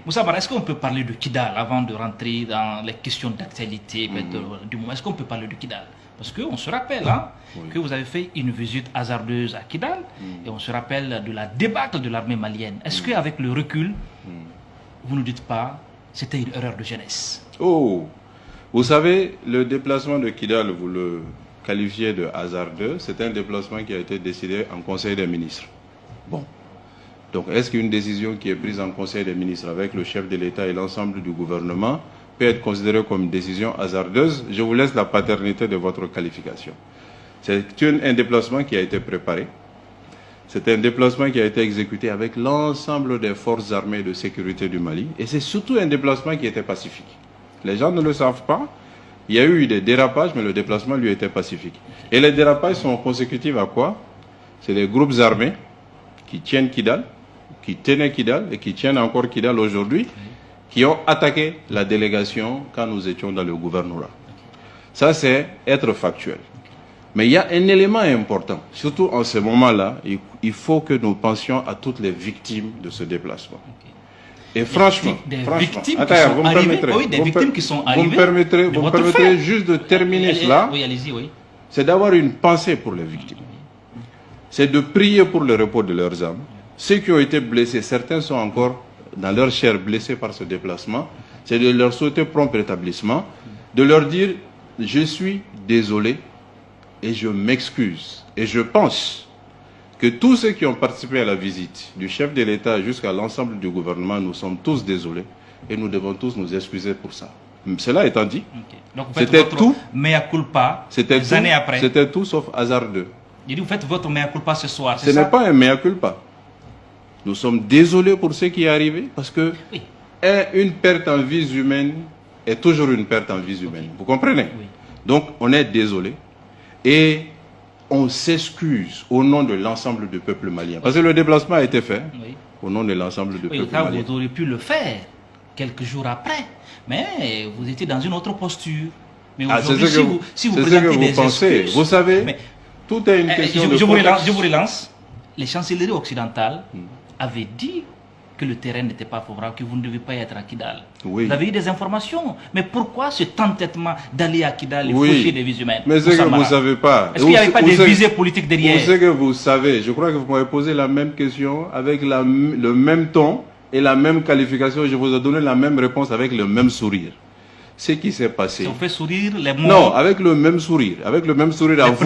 Moussa Mara, est-ce qu'on peut parler de Kidal avant de rentrer dans les questions d'actualité du moment? Est-ce qu'on peut parler de Kidal? Parce qu'on se rappelle que vous avez fait une visite hasardeuse à Kidal et on se rappelle de la débâcle de l'armée malienne. Est-ce qu'avec le recul, vous ne dites pas c'était une erreur de jeunesse? Oh, vous savez, le déplacement de Kidal, vous le qualifiez de hasardeux, c'est un déplacement qui a été décidé en Conseil des ministres. Bon. Donc, est-ce qu'une décision qui est prise en Conseil des ministres avec le chef de l'État et l'ensemble du gouvernement peut être considérée comme une décision hasardeuse? Je vous laisse la paternité de votre qualification. C'est un déplacement qui a été préparé. C'est un déplacement qui a été exécuté avec l'ensemble des forces armées de sécurité du Mali. Et c'est surtout un déplacement qui était pacifique. Les gens ne le savent pas. Il y a eu des dérapages, mais le déplacement lui était pacifique. Et les dérapages sont consécutifs à quoi? C'est les groupes armés qui tiennent Kidal, qui tenaient Kidal et qui tiennent encore Kidal aujourd'hui, qui ont attaqué la délégation quand nous étions dans le gouvernorat. Ça, c'est être factuel. Mais il y a un élément important, surtout en ce moment-là, il faut que nous pensions à toutes les victimes de ce déplacement. Et franchement, des victimes qui sont arrivées. Vous me permettrez juste de terminer cela. Oui, allez-y, oui. C'est d'avoir une pensée pour les victimes. C'est de prier pour le repos de leurs âmes. Ceux qui ont été blessés, certains sont encore dans leur chair blessés par ce déplacement. C'est de leur souhaiter prompt rétablissement, de leur dire « Je suis désolé et je m'excuse ». Et je pense que tous ceux qui ont participé à la visite, du chef de l'État jusqu'à l'ensemble du gouvernement, nous sommes tous désolés et nous devons tous nous excuser pour ça. Cela étant dit, c'était tout. Mea culpa, des années après. C'était tout sauf hasardeux. Il dit, vous faites votre mea culpa ce soir. Ce n'est pas un mea culpa. Nous sommes désolés pour ce qui est arrivé parce que une perte en vies humaines est toujours une perte en vies humaines. Vous comprenez? Donc, on est désolé et on s'excuse au nom de l'ensemble du peuple malien. Parce que le déplacement a été fait au nom de l'ensemble du peuple malien. Vous auriez pu le faire quelques jours après, mais vous étiez dans une autre posture. Mais aujourd'hui, si vous présentez des excuses... Vous savez, tout est une question de... Je vous relance. Les chancelleries occidentales avaient dit que le terrain n'était pas favorable, que vous ne devez pas être à Kidal. Vous avez eu des informations. Mais pourquoi ce entêtement d'aller à Kidal et faucher des vies humaines? Mais c'est que vous ne savez pas. Est-ce qu'il n'y avait pas des visées politiques derrière? C'est que vous savez. Je crois que vous m'avez posé la même question avec le même ton et la même qualification. Je vous ai donné la même réponse avec le même sourire. Ce qui s'est passé. Ça vous fait sourire les mots? Non, avec le même sourire. Avec le même sourire à vous.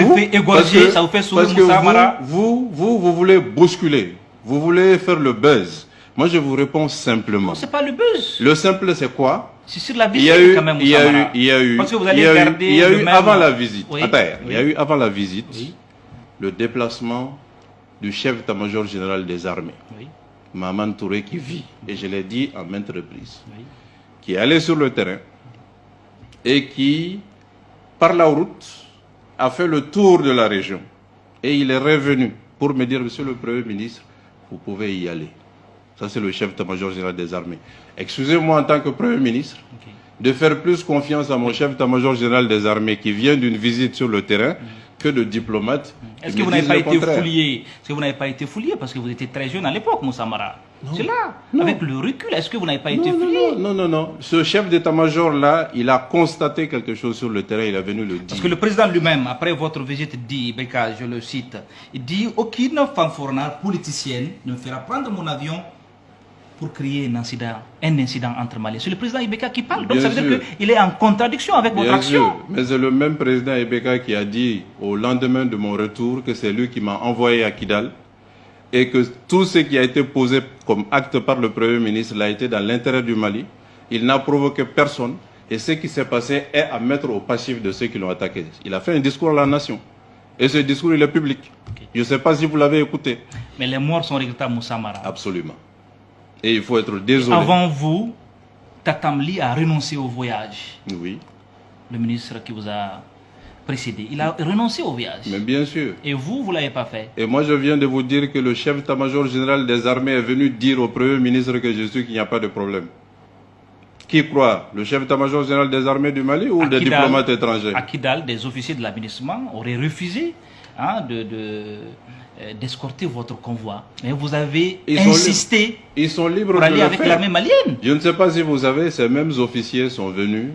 Ça vous fait sourire, Moussa Mara? Vous voulez bousculer. Vous voulez faire le buzz. Moi, je vous réponds simplement. Non, c'est pas le buzz. Le simple, c'est quoi? C'est sur la visite quand même, Moussa Mara. Il y a eu, parce que vous allez garder il y a eu avant la visite. Oui. Il y a eu avant la visite le déplacement du chef d'état-major général des armées, Maman Touré, qui vit, et je l'ai dit en maintes reprises, qui est allé sur le terrain et qui, par la route, a fait le tour de la région. Et il est revenu pour me dire, Monsieur le Premier ministre, vous pouvez y aller. Ça, c'est le chef d'état-major général des armées. Excusez-moi en tant que Premier ministre de faire plus confiance à mon chef d'état-major général des armées qui vient d'une visite sur le terrain que de diplomate. Est-ce que vous n'avez pas été fouillé? Est-ce que vous n'avez pas été fouillé parce que vous étiez très jeune à l'époque, Moussa Mara? C'est là, avec le recul, est-ce que vous n'avez pas été fouillé? Non. Ce chef d'état-major-là, il a constaté quelque chose sur le terrain, il est venu le dire. Parce que le président lui-même, après votre visite, dit, Beka, je le cite, il dit, aucune fanfournade politicienne ne me fera prendre mon avion pour créer un incident entre Maliens. C'est le président Ibeka qui parle, donc ça veut dire qu'il est en contradiction avec votre action. Mais c'est le même président Ibeka qui a dit au lendemain de mon retour que c'est lui qui m'a envoyé à Kidal et que tout ce qui a été posé comme acte par le Premier ministre l'a été dans l'intérêt du Mali. Il n'a provoqué personne et ce qui s'est passé est à mettre au passif de ceux qui l'ont attaqué. Il a fait un discours à la nation et ce discours il est public. Je ne sais pas si vous l'avez écouté. Mais les morts sont regrettables, Moussa Mara. Absolument. Et il faut être désolé. Avant vous, Tatamli a renoncé au voyage. Oui. Le ministre qui vous a précédé, il a renoncé au voyage. Mais bien sûr. Et vous, vous ne l'avez pas fait. Et moi, je viens de vous dire que le chef d'état-major général des armées est venu dire au Premier ministre que je suis qu'il n'y a pas de problème. Qui croit? Le chef d'état-major général des armées du Mali ou des diplomates étrangers? À Kidal, des officiers de l'aménagement auraient refusé d'escorter votre convoi. Mais vous avez Ils sont insisté Ils sont libres pour de aller le avec faire. l'armée malienne. Je ne sais pas si vous savez, ces mêmes officiers sont venus,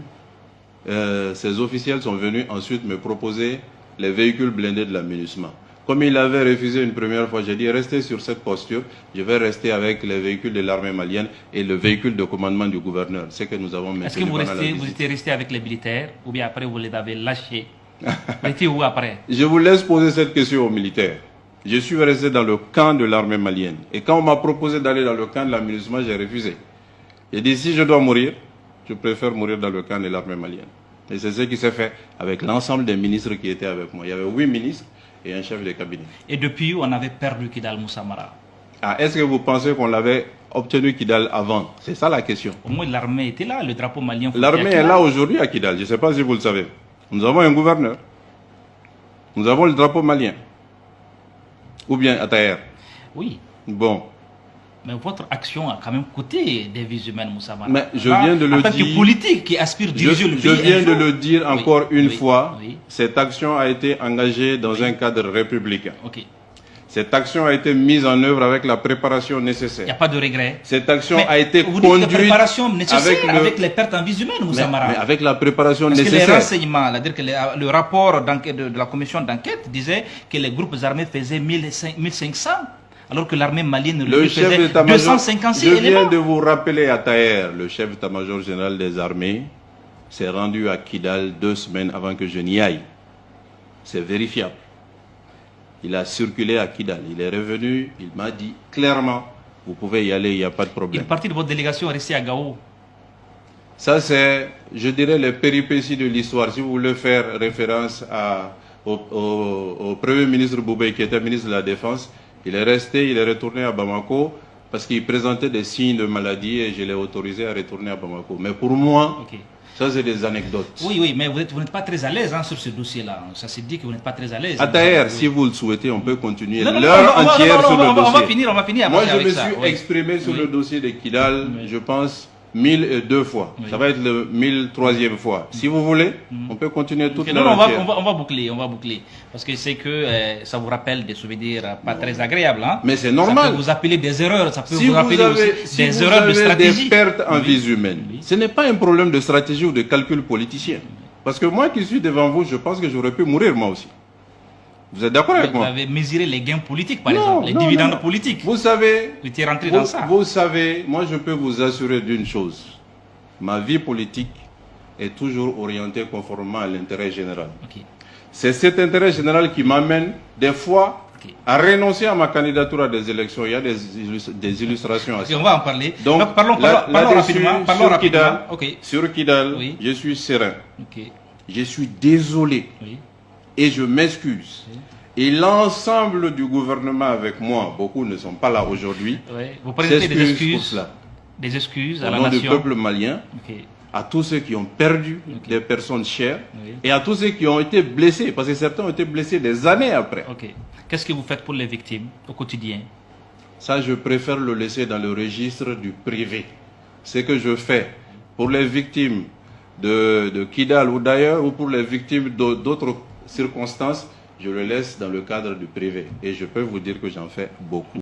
ces officiels sont venus ensuite me proposer les véhicules blindés de la MINUSMA. Comme il avait refusé une première fois, j'ai dit restez sur cette posture, je vais rester avec les véhicules de l'armée malienne et le véhicule de commandement du gouverneur. C'est que nous avons maintenu. Est-ce que vous étiez resté avec les militaires ou bien après vous les avez lâchés? Vous étiez où après? Je vous laisse poser cette question aux militaires. Je suis resté dans le camp de l'armée malienne. Et quand on m'a proposé d'aller dans le camp de la MINUSMA, j'ai refusé. J'ai dit si je dois mourir, je préfère mourir dans le camp de l'armée malienne. Et c'est ce qui s'est fait avec l'ensemble des ministres qui étaient avec moi. Il y avait 8 ministres et un chef de cabinet. Et depuis, on avait perdu Kidal Moussa Mara. Ah, est-ce que vous pensez qu'on l'avait obtenu Kidal avant? C'est ça la question. Au moins l'armée était là, le drapeau malien. L'armée est là aujourd'hui à Kidal. Je ne sais pas si vous le savez. Nous avons un gouverneur. Nous avons le drapeau malien. Ou bien à Taher. Oui. Bon. Mais votre action a quand même coûté des vies humaines, Moussa Mara. Mais je viens de le dire. En tant que politique qui aspire diriger le pays. Je viens de le dire encore une fois. Oui. Cette action a été engagée dans un cadre républicain. Ok. Cette action a été mise en œuvre avec la préparation Il n'y nécessaire. a pas de regret. Cette action Mais a été vous dites conduite la préparation nécessaire avec, le... les pertes en vies humaines, Moussa Mara. mais avec la préparation Parce nécessaire. que les renseignements, c'est-à-dire que le rapport de la commission d'enquête disait que les groupes armés faisaient 1500, alors que l'armée malienne Le chef faisait d'état-major, 256 je éléments. viens de vous rappeler à Taher, le chef d'état-major général des armées s'est rendu à Kidal 2 semaines avant que je n'y aille. C'est vérifiable. Il a circulé à Kidal, il est revenu, il m'a dit clairement, vous pouvez y aller, il n'y a pas de problème. Une partie de votre délégation est restée à Gao. Ça c'est, je dirais, les péripéties de l'histoire. Si vous voulez faire référence au Premier ministre Boubé, qui était ministre de la Défense, il est resté, il est retourné à Bamako parce qu'il présentait des signes de maladie et je l'ai autorisé à retourner à Bamako. Mais pour moi, ça c'est des anecdotes. Oui, mais vous n'êtes pas très à l'aise sur ce dossier-là. Ça s'est dit que vous n'êtes pas très à l'aise. À Taher, si vous le souhaitez, on peut continuer l'heure entière sur le dossier. On va finir. Moi, je me suis exprimé sur le dossier de Kidal, je pense, 1002 fois. Ça va être le 1003e fois. Si vous voulez, on peut continuer toute l'heure entière. On va boucler. Parce que c'est que ça vous rappelle des souvenirs pas très agréables. Hein? Mais c'est normal. Ça peut vous appeler des erreurs. Ça peut Si vous rappeler aussi des erreurs de stratégie. Des pertes en vies humaines. Ce n'est pas un problème de stratégie ou de calcul politicien. Parce que moi qui suis devant vous, je pense que j'aurais pu mourir moi aussi. Vous êtes d'accord avec moi? Vous avez mesuré les gains politiques, par exemple, les dividendes politiques. Vous savez, vous étiez rentré dans ça. Vous savez, moi je peux vous assurer d'une chose. Ma vie politique est toujours orientée conformément à l'intérêt général. C'est cet intérêt général qui m'amène des fois à renoncer à ma candidature à des élections. Il y a des illustrations à ça. On va en parler. Donc, parlons rapidement. Sur Kidal, je suis serein. Je suis désolé. Et je m'excuse. Et l'ensemble du gouvernement avec moi, beaucoup ne sont pas là aujourd'hui, vous présentez des excuses pour cela. Des excuses à la nation. Au nom nation. du peuple malien, à tous ceux qui ont perdu des personnes chères et à tous ceux qui ont été blessés, parce que certains ont été blessés des années après. Qu'est-ce que vous faites pour les victimes au quotidien? Ça, je préfère le laisser dans le registre du privé. Ce que je fais pour les victimes de Kidal ou d'ailleurs, ou pour les victimes d'autres circonstances, je le laisse dans le cadre du privé. Et je peux vous dire que j'en fais beaucoup.